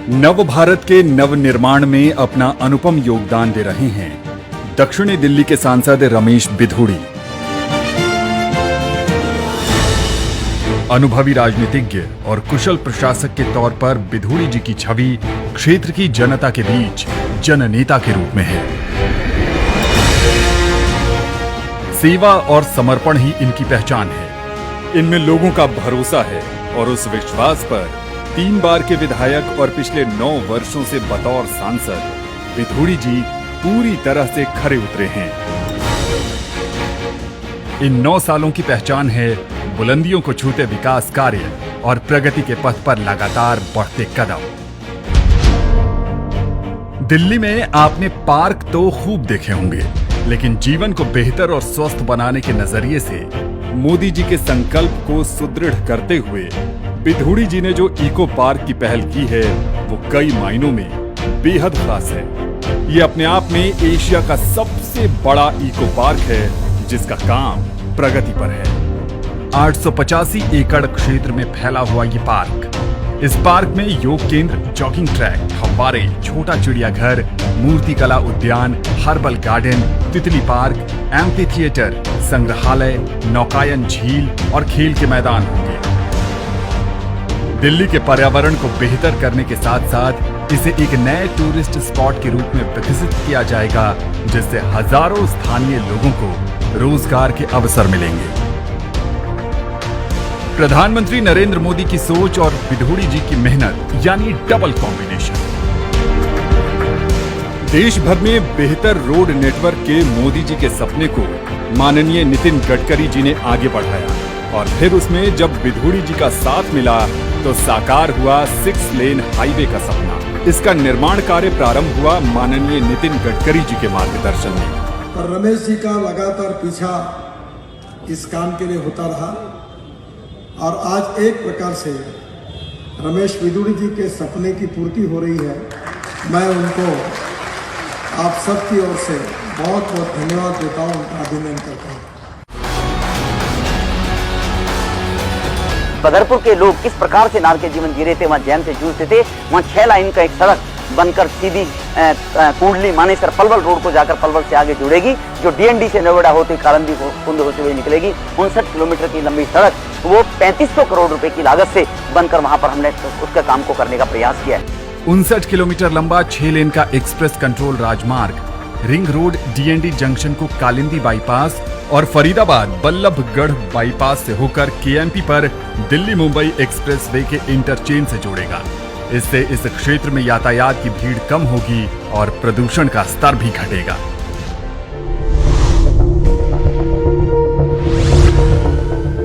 नव भारत के नव निर्माण में अपना अनुपम योगदान दे रहे हैं दक्षिणी दिल्ली के सांसद रमेश बिधूड़ी। अनुभवी राजनीतिज्ञ और कुशल प्रशासक के तौर पर बिधूड़ी जी की छवि क्षेत्र की जनता के बीच जननेता के रूप में है। सेवा और समर्पण ही इनकी पहचान है। इनमें लोगों का भरोसा है और उस विश्वास पर 3 बार के विधायक और पिछले 9 वर्षों से बतौर सांसद बिधूड़ी जी पूरी तरह से खरे उतरे हैं। इन 9 सालों की पहचान है बुलंदियों को छूते विकास कार्य और प्रगति के पथ पर लगातार बढ़ते कदम। दिल्ली में आपने पार्क तो खूब देखे होंगे, लेकिन जीवन को बेहतर और स्वस्थ बनाने के नजरिए से मोदी जी के संकल्प को सुदृढ़ करते हुए बिधूड़ी जी ने जो इको पार्क की पहल की है वो कई मायनों में बेहद खास है। ये अपने आप में एशिया का सबसे बड़ा इको पार्क है जिसका काम प्रगति पर है। 885 एकड़ क्षेत्र में फैला हुआ ये पार्क, इस पार्क में योग केंद्र, जॉगिंग ट्रैक, फव्वारे, छोटा चिड़ियाघर, मूर्ति कला उद्यान, हर्बल गार्डन, तितली पार्क, एम्फी थिएटर, संग्रहालय, नौकायन झील और खेल के मैदान होंगे। दिल्ली के पर्यावरण को बेहतर करने के साथ साथ इसे एक नए टूरिस्ट स्पॉट के रूप में विकसित किया जाएगा, जिससे हजारों स्थानीय लोगों को रोजगार के अवसर मिलेंगे। प्रधानमंत्री नरेंद्र मोदी की सोच और बिधूड़ी जी की मेहनत यानी डबल कॉम्बिनेशन। देश भर में बेहतर रोड नेटवर्क के मोदी जी के सपने को माननीय नितिन गडकरी जी ने आगे बढ़ाया और फिर उसमें जब बिधूड़ी जी का साथ मिला तो साकार हुआ 6 लेन हाईवे का सपना। इसका निर्माण कार्य प्रारंभ हुआ माननीय नितिन गडकरी जी के मार्गदर्शन में। और रमेश जी का लगातार पीछा इस काम के लिए होता रहा और आज एक प्रकार से रमेश बिधूड़ी जी के सपने की पूर्ति हो रही है। मैं उनको आप सबकी ओर से बहुत बहुत धन्यवाद देता हूँ, उनका अभिनंदन करता हूँ। बदरपुर के लोग किस प्रकार से नार के जीवन जी रहे थे, वहाँ जैन से जूझते थे। वहाँ 6 लाइन का एक सड़क बनकर सीधी कुंडली मानेसर पलवल रोड को जाकर पलवल से आगे जुड़ेगी, जो डीएनडी से नोएडा होते कालंदी कुंड होते हुए निकलेगी। 59 किलोमीटर की लंबी सड़क, वो 3500 करोड़ रुपए की लागत से बनकर वहां पर हमने उसके काम को करने का प्रयास किया है। 59 किलोमीटर लंबा 6 लेन का एक्सप्रेस कंट्रोल राजमार्ग रिंग रोड, डीएनडी जंक्शन को कालिंदी बाईपास और फरीदाबाद बल्लभगढ़ बाईपास से होकर केएमपी पर दिल्ली मुंबई एक्सप्रेस वे के इंटरचेंज से जोड़ेगा। इससे इस क्षेत्र में यातायात की भीड़ कम होगी और प्रदूषण का स्तर भी घटेगा।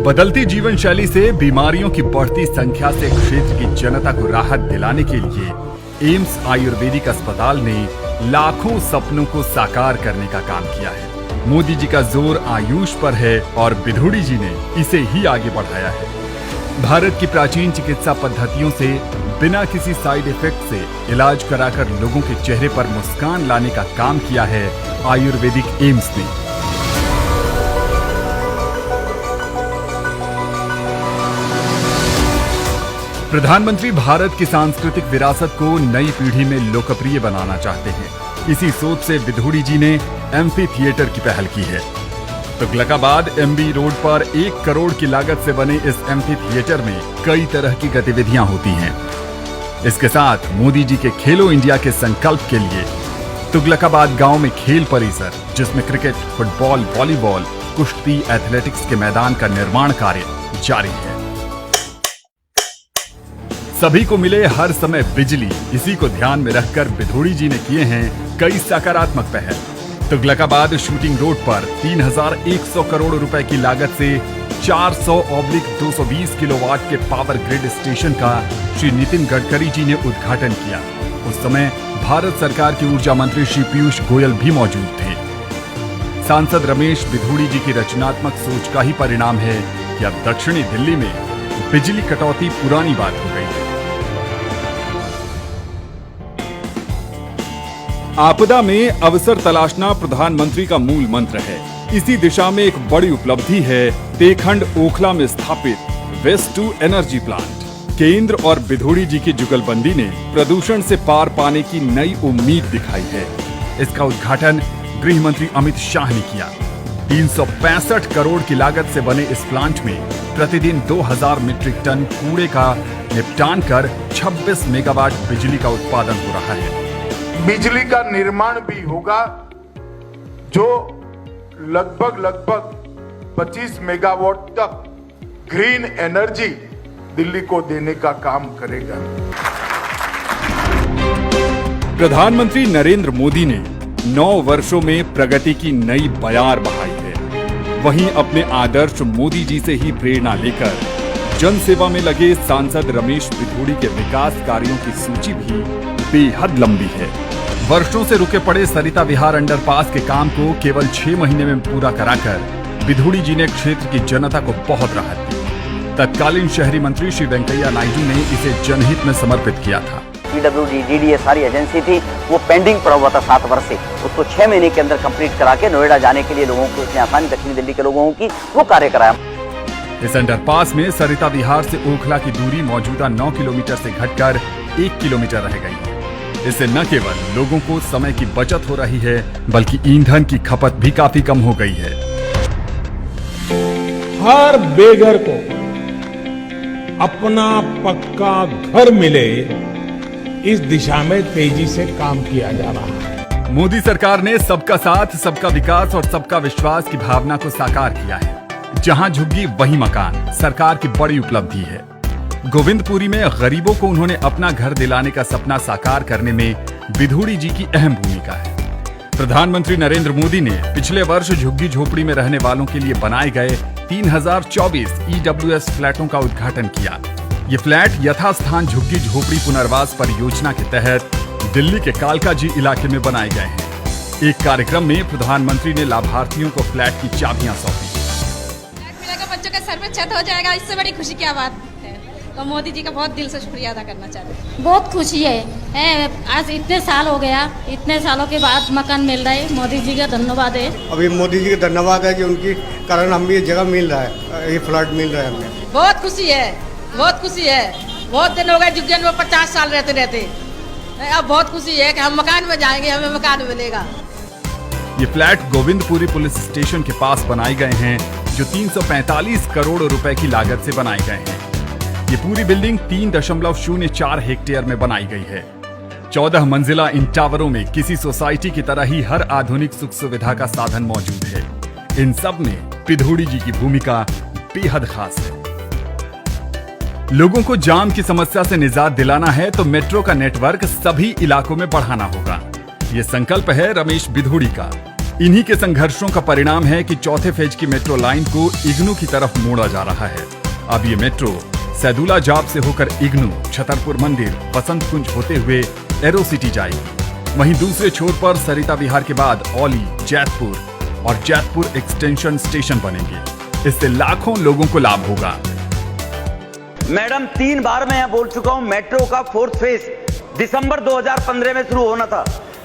बदलती जीवन शैली से बीमारियों की बढ़ती संख्या से क्षेत्र की जनता को राहत दिलाने के लिए एम्स आयुर्वेदिक अस्पताल ने लाखों सपनों को साकार करने का काम किया है। मोदी जी का जोर आयुष पर है और बिधूड़ी जी ने इसे ही आगे बढ़ाया है। भारत की प्राचीन चिकित्सा पद्धतियों से बिना किसी साइड इफेक्ट से इलाज कराकर लोगों के चेहरे पर मुस्कान लाने का काम किया है आयुर्वेदिक एम्स ने। प्रधानमंत्री भारत की सांस्कृतिक विरासत को नई पीढ़ी में लोकप्रिय बनाना चाहते हैं। इसी सोच से बिधूड़ी जी ने एम्फी थिएटर की पहल की है। तुगलकाबाद एमबी रोड पर 1 करोड़ की लागत से बने इस एम्फी थिएटर में कई तरह की गतिविधियां होती हैं। इसके साथ मोदी जी के खेलो इंडिया के संकल्प के लिए तुगलकाबाद गांव में खेल परिसर, जिसमें क्रिकेट, फुटबॉल, वॉलीबॉल, कुश्ती, एथलेटिक्स के मैदान का निर्माण कार्य जारी है। सभी को मिले हर समय बिजली, इसी को ध्यान में रखकर बिधूड़ी जी ने किए हैं कई सकारात्मक पहल। तुगलकाबाद शूटिंग रोड पर 3100 करोड़ रुपए की लागत से 400/220 किलोवाट के पावर ग्रिड स्टेशन का श्री नितिन गडकरी जी ने उद्घाटन किया। उस समय भारत सरकार के ऊर्जा मंत्री श्री पीयूष गोयल भी मौजूद थे। सांसद रमेश बिधूड़ी जी की रचनात्मक सोच का ही परिणाम है कि अब दक्षिणी दिल्ली में बिजली कटौती पुरानी बात हो गई है। आपदा में अवसर तलाशना प्रधानमंत्री का मूल मंत्र है। इसी दिशा में एक बड़ी उपलब्धि है तेखंड ओखला में स्थापित वेस्ट टू एनर्जी प्लांट। केंद्र और बिधूड़ी जी की जुगलबंदी ने प्रदूषण से पार पाने की नई उम्मीद दिखाई है। इसका उद्घाटन गृह मंत्री अमित शाह ने किया। 365 करोड़ की लागत से बने इस प्लांट में प्रतिदिन 2000 मीट्रिक टन कूड़े का निपटान कर 26 मेगावाट बिजली का उत्पादन हो रहा है। बिजली का निर्माण भी होगा जो लगभग 25 मेगावाट तक ग्रीन एनर्जी दिल्ली को देने का काम करेगा। प्रधानमंत्री नरेंद्र मोदी ने 9 वर्षों में प्रगति की नई बयार बहाई है। वहीं अपने आदर्श मोदी जी से ही प्रेरणा लेकर जन सेवा में लगे सांसद रमेश बिधूड़ी के विकास कार्यों की सूची भी बेहद लंबी है। वर्षों से रुके पड़े सरिता विहार अंडरपास के काम को केवल 6 महीने में पूरा कराकर बिधूड़ी जी ने क्षेत्र की जनता को बहुत राहत दी। तत्कालीन शहरी मंत्री श्री वेंकैया नायडू ने इसे जनहित में समर्पित किया था। PWD, DDA सारी एजेंसी थी, वो पेंडिंग पड़ा हुआ था 7 वर्ष से। उसको 6 महीने के अंदर कंप्लीट करा के नोएडा जाने के लिए लोगों को इतनी आसानी, दक्षिणी दिल्ली के लोगों की वो कार्य कराया। इस अंडरपास में सरिता विहार से ओखला की दूरी मौजूदा 9 किलोमीटर से घटकर 1 किलोमीटर रह गई है। इससे न केवल लोगों को समय की बचत हो रही है, बल्कि ईंधन की खपत भी काफी कम हो गई है। हर बेघर को अपना पक्का घर मिले, इस दिशा में तेजी से काम किया जा रहा है। मोदी सरकार ने सबका साथ, सबका विकास और सबका विश्वास की भावना को साकार किया है। जहां झुग्गी वहीं मकान सरकार की बड़ी उपलब्धि है। गोविंदपुरी में गरीबों को उन्होंने अपना घर दिलाने का सपना साकार करने में बिधूड़ी जी की अहम भूमिका है। प्रधानमंत्री नरेंद्र मोदी ने पिछले वर्ष झुग्गी झोपड़ी में रहने वालों के लिए बनाए गए 3024 EWS फ्लैटों का उद्घाटन किया। ये फ्लैट यथास्थान झुग्गी झोपड़ी पुनर्वास परियोजना के तहत दिल्ली के कालकाजी इलाके में बनाए गए हैं। एक कार्यक्रम में प्रधानमंत्री ने लाभार्थियों को फ्लैट की चाबियां सौंपी। फ्लैट मिलेगा, बच्चों का सर पे छत हो जाएगा, इससे बड़ी खुशी क्या बात है। तो मोदी जी का बहुत दिल से शुक्रिया अदा करना चाहते हैं। बहुत खुशी है। आज इतने साल हो गया, इतने सालों के बाद मकान मिल रहा है। मोदी जी का धन्यवाद है। अभी मोदी जी का धन्यवाद है कि उनकी कारण हमें ये जगह मिल रहा है, ये फ्लैट मिल रहा है हमें। बहुत खुशी है, बहुत खुशी है। बहुत दिन हो गए झुग्गियन में 50 साल रहते। अब बहुत खुशी है कि हम मकान में जाएंगे, हमें मकान मिलेगा। ये फ्लैट गोविंदपुरी पुलिस स्टेशन के पास बनाए गए हैं, जो 345 करोड़ रुपए की लागत से बनाए गए हैं। ये पूरी बिल्डिंग 3.04 हेक्टेयर में बनाई गई है। 14 मंजिला इन टावरों में किसी सोसाइटी की तरह ही हर आधुनिक सुख सुविधा का साधन मौजूद है। इन सब में बिधूड़ी जी की भूमिका बेहद खास है। लोगों को जाम की समस्या से निजात दिलाना है तो मेट्रो का नेटवर्क सभी इलाकों में बढ़ाना होगा। ये संकल्प है रमेश बिधूड़ी का। इन्हीं के संघर्षों का परिणाम है कि चौथे फेज की मेट्रो लाइन को इग्नू की तरफ मोड़ा जा रहा है। अब ये मेट्रो सैदुला जाप से होकर इग्नू, छतरपुर मंदिर, बसंत कुंज होते हुए एरो सिटी जाएगी। वहीं दूसरे छोर पर सरिता विहार के बाद औली, जैतपुर और जैतपुर एक्सटेंशन स्टेशन बनेंगे। इससे लाखों लोगों को लाभ होगा। मैडम 3 बार मैं यहाँ बोल चुका हूँ, मेट्रो का 4th फेज दिसंबर 2015 में शुरू होना था।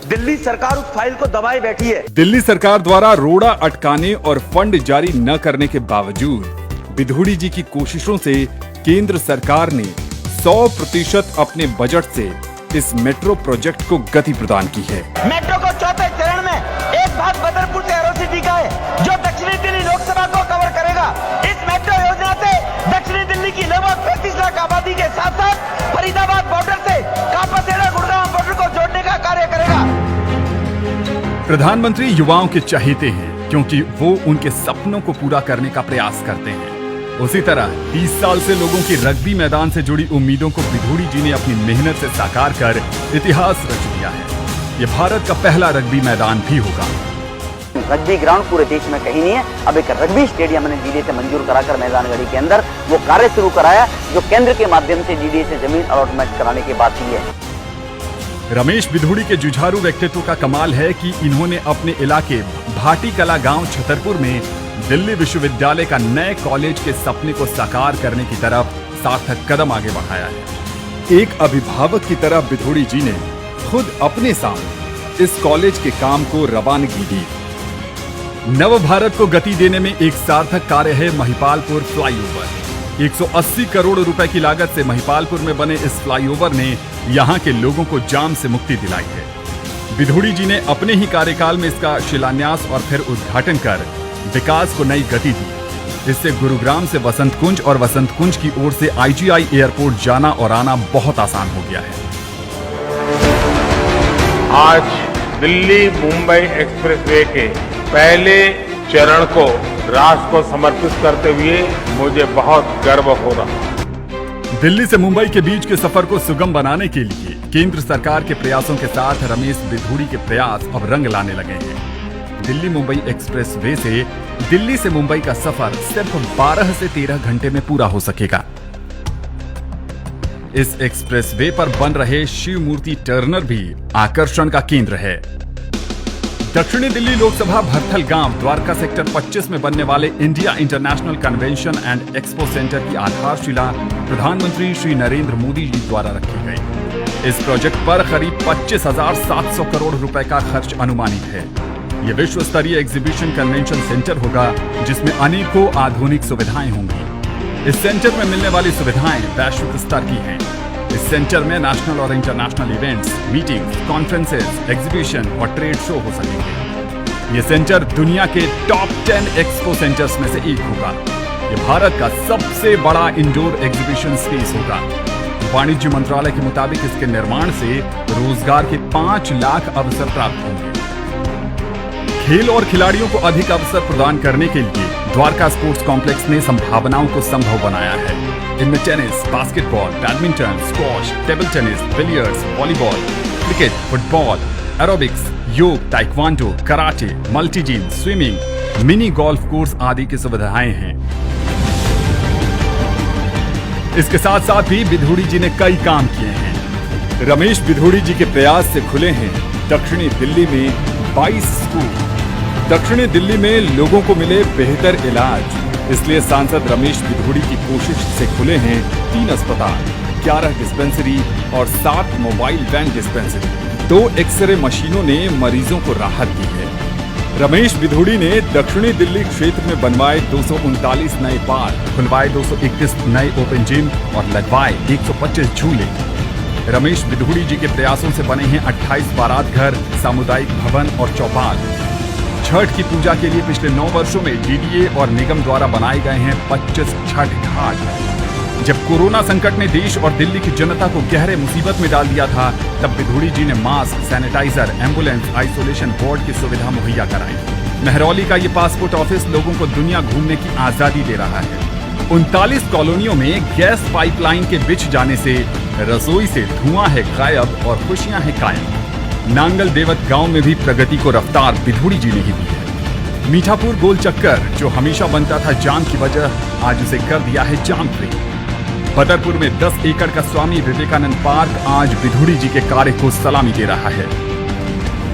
दिल्ली सरकार उस फाइल को दबाए बैठी है। दिल्ली सरकार द्वारा रोड़ा अटकाने और फंड जारी न करने के बावजूद बिधूड़ी जी की कोशिशों से केंद्र सरकार ने 100% अपने बजट से इस मेट्रो प्रोजेक्ट को गति प्रदान की है। मेट्रो को चौथे चरण में एक भाग बदरपुर से एरो सिटी का है, जो दक्षिणी दिल्ली लोकसभा को कवर करेगा। इस मेट्रो योजना से दक्षिणी दिल्ली की लगभग 35 लाख आबादी के साथ साथ फरीदाबाद बॉर्डर से कापासेड़ा गुड़गांव बॉर्डर को जोड़ने का कार्य करेगा। प्रधानमंत्री युवाओं के चहेते हैं, क्योंकि वो उनके सपनों को पूरा करने का प्रयास करते हैं। उसी तरह 30 साल से लोगों की रग्बी मैदान से जुड़ी उम्मीदों को बिधूड़ी जी ने अपनी मेहनत से साकार कर इतिहास रच दिया है। ये भारत का पहला रग्बी मैदान भी होगा। रग्बी ग्राउंड पूरे देश में कहीं नहीं है। अब एक रग्बी स्टेडियम मैंने डीडीए से मंजूर कराकर मैदानगढ़ी के अंदर वो कार्य शुरू कराया, जो केंद्र के माध्यम से डीडीए से जमीन अलॉटमेंट कराने की बात की है। रमेश बिधूड़ी के जुझारू व्यक्तित्व का कमाल है कि इन्होंने अपने इलाके भाटी कला गांव छतरपुर में दिल्ली विश्वविद्यालय का नए कॉलेज के सपने को साकार करने की तरफ सार्थक कदम आगे बढ़ाया है। एक अभिभावक की तरह बिधूड़ी जी ने खुद अपने सामने इस कॉलेज के काम को रवानगी दी। नव भारत को गति देने में एक सार्थक कार्य है महिपालपुर फ्लाईओवर। 180 करोड़ रुपए की लागत से महिपालपुर में बने इस फ्लाईओवर ने यहां के लोगों को जाम से मुक्ति दिलाई है। विधुड़ी जी ने अपने ही कार्यकाल में इसका शिलान्यास और फिर उद्घाटन कर विकास को नई गति दी। इससे गुरुग्राम से वसंत कुंज और वसंत कुंज की ओर से IGI एयरपोर्ट जाना और आना बहुत आसान हो गया है। आज दिल्ली मुंबई एक्सप्रेसवे के पहले चरण को राष्ट्र को समर्पित करते हुए मुझे बहुत गर्व हो रहा है। दिल्ली से मुंबई के बीच के सफर को सुगम बनाने के लिए केंद्र सरकार के प्रयासों के साथ रमेश विधुड़ी के प्रयास अब रंग लाने लगे हैं। दिल्ली मुंबई एक्सप्रेसवे से दिल्ली से मुंबई का सफर सिर्फ 12 से 13 घंटे में पूरा हो सकेगा। इस एक्सप्रेसवे पर बन रहे शिव मूर्ति टर्नर भी आकर्षण का केंद्र है। दक्षिणी दिल्ली लोकसभा भरथल गांव द्वारका सेक्टर 25 में बनने वाले India international convention and expo centre की आधारशिला प्रधानमंत्री श्री नरेंद्र मोदी जी द्वारा रखी गई। इस प्रोजेक्ट पर करीब 25,700 करोड़ रुपए का खर्च अनुमानित है। ये विश्व स्तरीय एग्जीबिशन कन्वेंशन सेंटर होगा जिसमें अनेकों आधुनिक सुविधाएं होंगी। इस सेंटर में मिलने वाली सुविधाएं वैश्विक स्तर की हैं। इस सेंटर में नेशनल और international events, meetings, conferences, exhibition और ट्रेड शो हो सकेंगे। ये सेंटर दुनिया के टॉप 10 एक्सपो सेंटर्स में से एक होगा। ये भारत का सबसे बड़ा इंडोर एग्जीबिशन स्पेस होगा। वाणिज्य मंत्रालय के मुताबिक इसके निर्माण से रोजगार के 5 लाख अवसर प्राप्त होंगे। खेल और खिलाड़ियों को अधिक अवसर प्रदान करने के लिए द्वारका स्पोर्ट्स कॉम्प्लेक्स ने संभावनाओं को संभव बनाया है। इनमें tennis, basketball, badminton, squash, table tennis, billiards, volleyball, cricket, football, aerobics, yoga, taekwondo, karate, multi gym, swimming, mini golf course आदि की सुविधाएं हैं। इसके साथ साथ भी विधुड़ी जी ने कई काम किए हैं। रमेश विधुड़ी जी के प्रयास से खुले हैं दक्षिणी दिल्ली में 22 स्कूल। दक्षिणी दिल्ली में लोगों को मिले बेहतर इलाज, इसलिए सांसद रमेश विधुड़ी की कोशिश से खुले हैं 3 अस्पताल, 11 डिस्पेंसरी और 7 मोबाइल वैन डिस्पेंसरी। 2 एक्सरे मशीनों ने मरीजों को राहत दी है। रमेश विधुड़ी ने दक्षिणी दिल्ली क्षेत्र में बनवाए 239 नए पार्क, खुलवाए 221 नए ओपन जिम और लगवाए 125 झूले। रमेश विधुड़ी जी के प्रयासों से बने हैं 28 बारात घर, सामुदायिक भवन और चौपाल। छठ की पूजा के लिए पिछले 9 वर्षों में DDA और निगम द्वारा बनाए गए हैं 25 छठ घाट। जब कोरोना संकट ने देश और दिल्ली की जनता को गहरे मुसीबत में डाल दिया था, तब विधुड़ी जी ने mask, sanitiser, ambulance, isolation ward की सुविधा मुहैया कराई। महरौली का ये पासपोर्ट ऑफिस लोगों को दुनिया घूमने की आजादी दे रहा है। 39 कॉलोनियों में गैस पाइपलाइन के बिछ जाने से रसोई से धुआं है गायब और खुशियां हैं कायम। नांगल देवत गांव में भी प्रगति को रफ्तार विधुड़ी जी ने ही दी है। मीठापुर गोल चक्कर, जो हमेशा बनता था जाम की वजह, आज उसे कर दिया है जाम फ्री। बदरपुर में 10 एकड़ का स्वामी विवेकानंद पार्क आज विधुड़ी जी के कार्य को सलामी दे रहा है।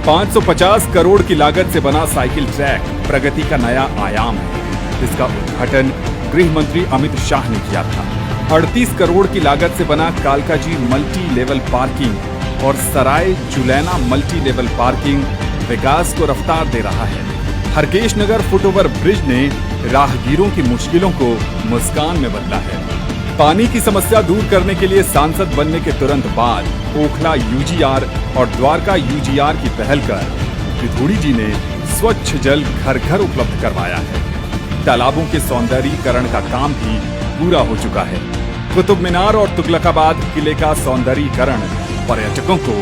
550 करोड़ की लागत से बना साइकिल ट्रैक प्रगति का नया आयाम है। इसका उद्घाटन गृह मंत्री अमित शाह ने किया था। 38 करोड़ की लागत से बना कालकाजी मल्टी लेवल पार्किंग और सराय जुलैना मल्टी लेवल पार्किंग विकास को रफ्तार दे रहा है। हरकेश नगर फुटओवर ब्रिज ने राहगीरों की मुश्किलों को मुस्कान में बदला है। पानी की समस्या दूर करने के लिए सांसद बनने के तुरंत बाद ओखला UGR और द्वारका UGR की पहल कर विधुड़ी जी ने स्वच्छ जल घर घर उपलब्ध करवाया है। तालाबों के सौंदर्यीकरण का काम भी पूरा हो चुका है। कुतुब मीनार और तुगलकाबाद किले का सौंदर्यीकरण पर्यटकों को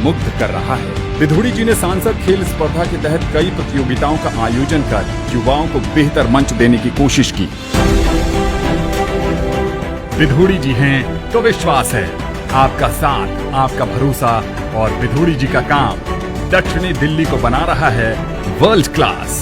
मुग्ध कर रहा है। विधुड़ी जी ने सांसद खेल स्पर्धा के तहत कई प्रतियोगिताओं का आयोजन कर युवाओं को बेहतर मंच देने की कोशिश की। विधुड़ी जी हैं तो विश्वास है, आपका साथ, आपका भरोसा और विधुड़ी जी का काम दक्षिणी दिल्ली को बना रहा है वर्ल्ड क्लास।